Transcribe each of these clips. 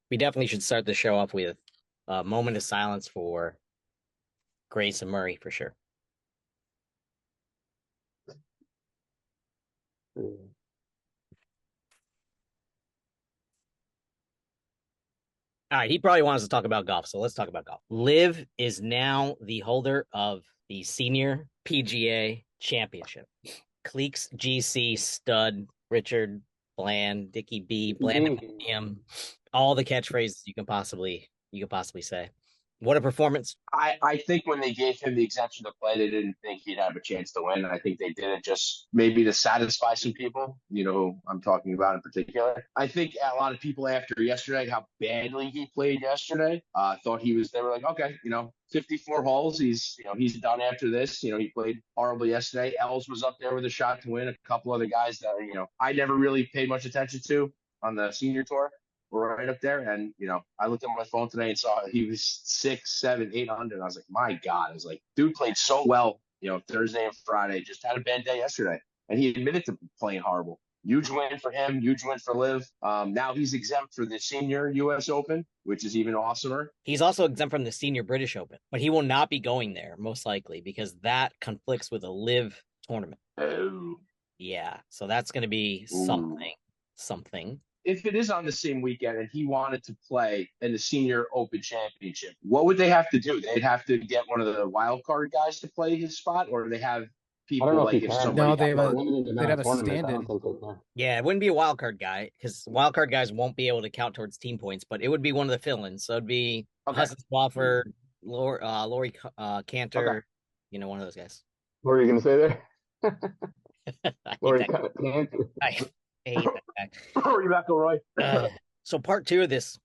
We definitely should start the show off with a moment of silence for Grayson Murray for sure. All right, he probably wants to talk about golf, so let's talk about golf. Liv is now the holder of the senior PGA championship. Cleeks GC stud Richard Bland, Dickie B, Bland all the catchphrases you can possibly say. What a performance. I think when they gave him the exemption to play, they didn't think he'd have a chance to win. I think they did it just maybe to satisfy some people, who I'm talking about in particular. I think a lot of people after yesterday, how badly he played yesterday, thought they were like, okay, 54 holes. He's done after this. He played horrible yesterday. Els was up there with a shot to win. A couple other guys that, I never really paid much attention to on the senior tour were right up there. And, I looked at my phone today and saw he was 6, 7, 800. I was like, my God. I was like, dude played so well, Thursday and Friday, just had a bad day yesterday. And he admitted to playing horrible. Huge win for him, huge win for Liv. Now he's exempt for the senior U.S. Open, which is even awesomer. He's also exempt from the senior British Open, but he will not be going there, most likely, because that conflicts with a Liv tournament. Oh. Yeah, so that's going to be something. If it is on the same weekend and he wanted to play in the Senior Open Championship, what would they have to do? They'd have to get one of the wild card guys to play his spot, or do they have people like if somebody? No, they'd have a stand-in. Yeah, it wouldn't be a wild card guy because wild card guys won't be able to count towards team points, but it would be one of the fill-ins. So it'd be Hudson Swafford, Lori Cantor, one of those guys. What were you going to say there? Lori Cantor. I hate that guy. Rory McIlroy. So part 2 of this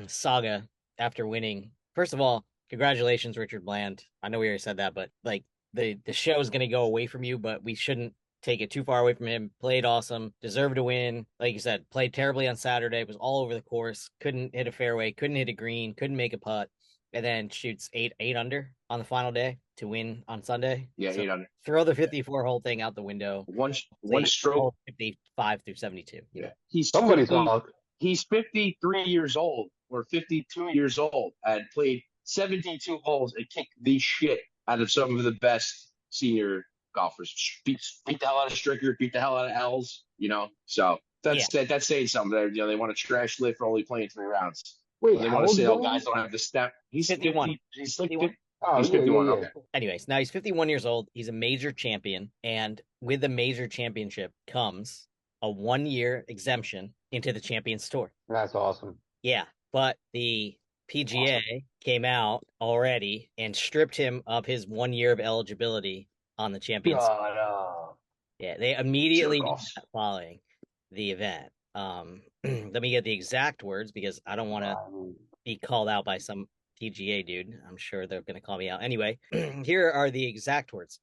saga after winning. First of all, congratulations, Richard Bland. I know we already said that, but like the show is going to go away from you, but we shouldn't take it too far away from him. Played awesome, deserved to win. Like you said, played terribly on Saturday, was all over the course, couldn't hit a fairway, couldn't hit a green, couldn't make a putt, and then shoots eight under on the final day to win on Sunday. Yeah, so 8 under. Throw the 54 hole thing out the window. One stroke. 55 through 72. Yeah. He's 53 years old or 52 years old and played 72 holes and kicked the shit out of some of the best senior golfers. Beat the hell out of Stricker, beat the hell out of Els, So that's saying something. They want to trash Liv for only playing 3 rounds. Wait, they want to say, guys don't have the step. He's 51. He's 51. He's 51. Okay. Anyways, now he's 51 years old. He's a major champion. And with the major championship comes a 1-year exemption into the Champions Tour. That's awesome. Yeah. But the PGA came out already and stripped him of his 1 year of eligibility on the Champions Tour. No. Yeah. They immediately following the event. Let me get the exact words because I don't want to be called out by some PGA dude. I'm sure they're going to call me out. Anyway, here are the exact words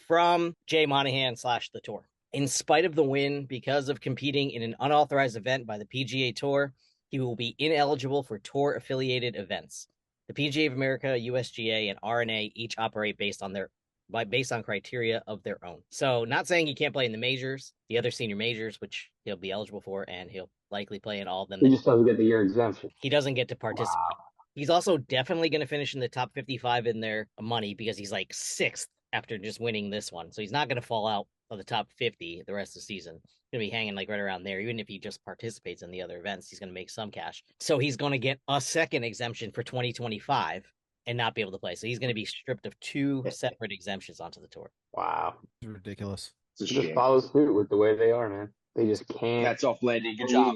from Jay Monahan / the tour. In spite of the win, because of competing in an unauthorized event by the PGA Tour, he will be ineligible for tour-affiliated events. The PGA of America, USGA, and RNA each operate based on criteria of their own. So not saying he can't play in the majors, the other senior majors, which he'll be eligible for, and he'll likely play in all of them. He just doesn't get the year exemption. He doesn't get to participate. Wow. He's also definitely going to finish in the top 55 in their money because he's like 6th after just winning this one. So he's not going to fall out of the top 50 the rest of the season. He's going to be hanging like right around there. Even if he just participates in the other events, he's going to make some cash. So he's going to get a second exemption for 2025 and not be able to play. So he's going to be stripped of 2 separate exemptions onto the tour. Wow. It's ridiculous. Just follow suit with the way they are, man. They just can't. That's off landing. Good job.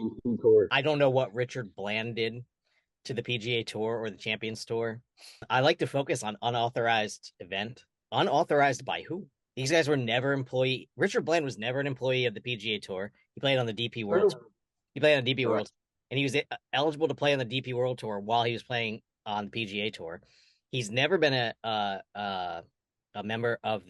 I don't know what Richard Bland did to the PGA Tour or the Champions Tour. I like to focus on unauthorized event. Unauthorized by who? These guys were never employee. Richard Bland was never an employee of the PGA Tour. He played on the DP World Tour. He played on the DP World, and he was eligible to play on the DP World Tour while he was playing on the PGA Tour. He's never been a member of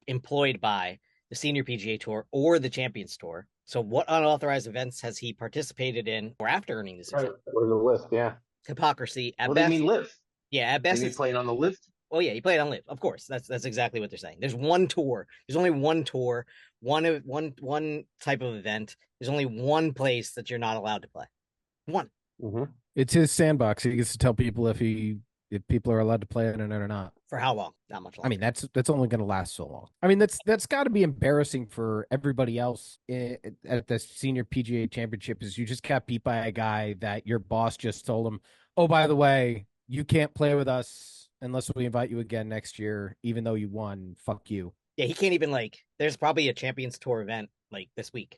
employed by the Senior PGA Tour or the Champions Tour. So what unauthorized events has he participated in or after earning this exemption? Where's the list? Yeah. Hypocrisy. What do you mean live? Yeah, at best. He played on the live? Oh, yeah, he played on live. Of course. That's exactly what they're saying. There's one tour. There's only one tour one type of event. There's only one place that you're not allowed to play. One. Mm-hmm. It's his sandbox. He gets to tell people if people are allowed to play in it or not. For how long? Not much longer. I mean, that's only going to last so long. I mean, that's got to be embarrassing for everybody else at the senior PGA championship. Is you just got beat by a guy that your boss just told him, oh, by the way, you can't play with us unless we invite you again next year, even though you won. Fuck you. Yeah, he can't even there's probably a Champions Tour event this week.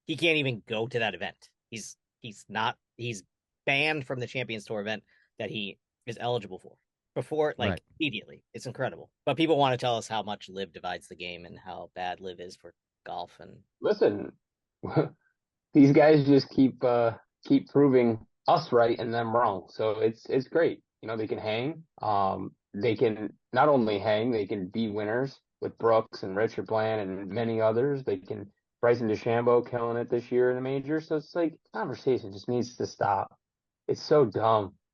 He can't even go to that event. He's banned from the Champions Tour event that he is eligible for. Before, Right. Immediately. It's incredible. But people want to tell us how much LIV divides the game and how bad LIV is for golf. And Listen, these guys just keep proving us right and them wrong. So it's great. They can hang. They can not only hang, they can be winners with Brooks and Richard Bland and many others. They can Bryson DeChambeau killing it this year in the major. So it's conversation just needs to stop. It's so dumb.